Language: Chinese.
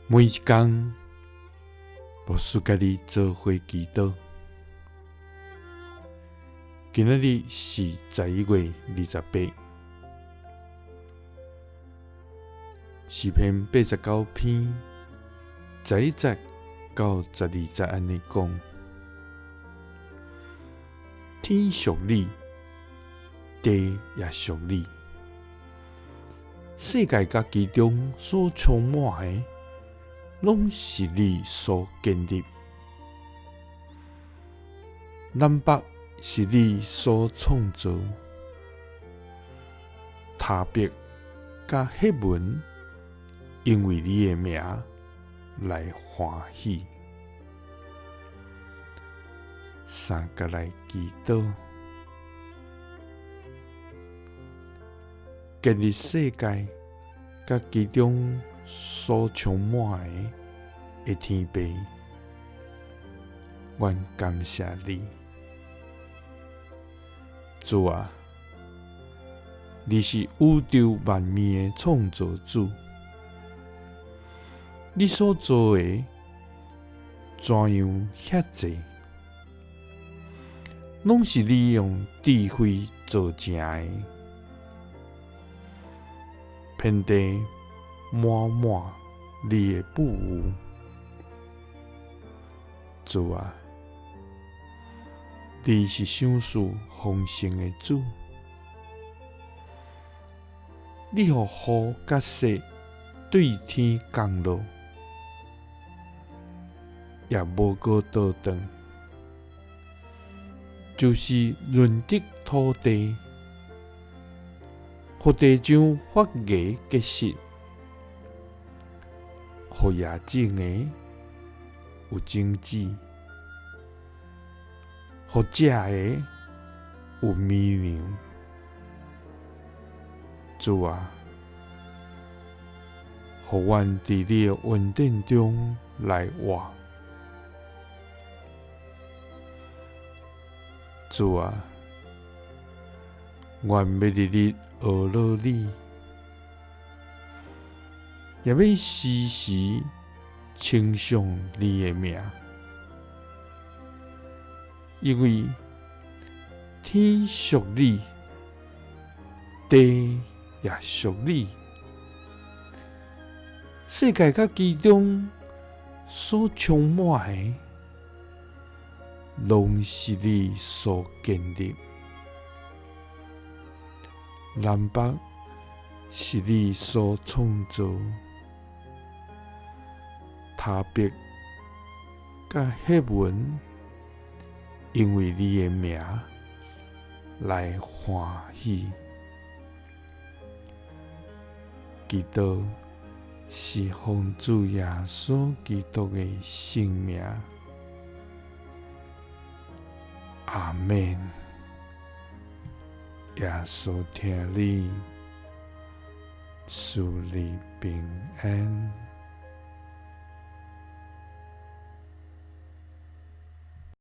每一天，无输家己做伙祈祷。今仔日是11月28，诗篇89篇11节到12节安尼讲：天属你，地也属你，世界甲其中所充满的，拢是你所建立。南北是你所创造，他别甲黑文，因为你的名来欢喜。三个来祈祷，建立世界甲其中所充满的天父，愿感谢你。主啊，你是宇宙万物的创造主，你所做的怎样遐济，拢是你用智慧做成的，遍地满满你的富有。主啊，你是赏赐丰盛的主，你予雨甲雪对天降落，也无过倒转，就是润泽土地，予地上发芽结实，予野种的有种子，予食的有米粮。主啊，予阮伫你的恩典中来活。主啊，愿要日日学乐你，也要时时称颂你的名，因为天属你，地也属你，世界甲其中所充满的，拢是你所建立。南北是你所创造，他别甲黑文，因为你的名来欢喜。祈祷是奉主耶稣基督的圣名。阿们。耶稣听你，赐你平安。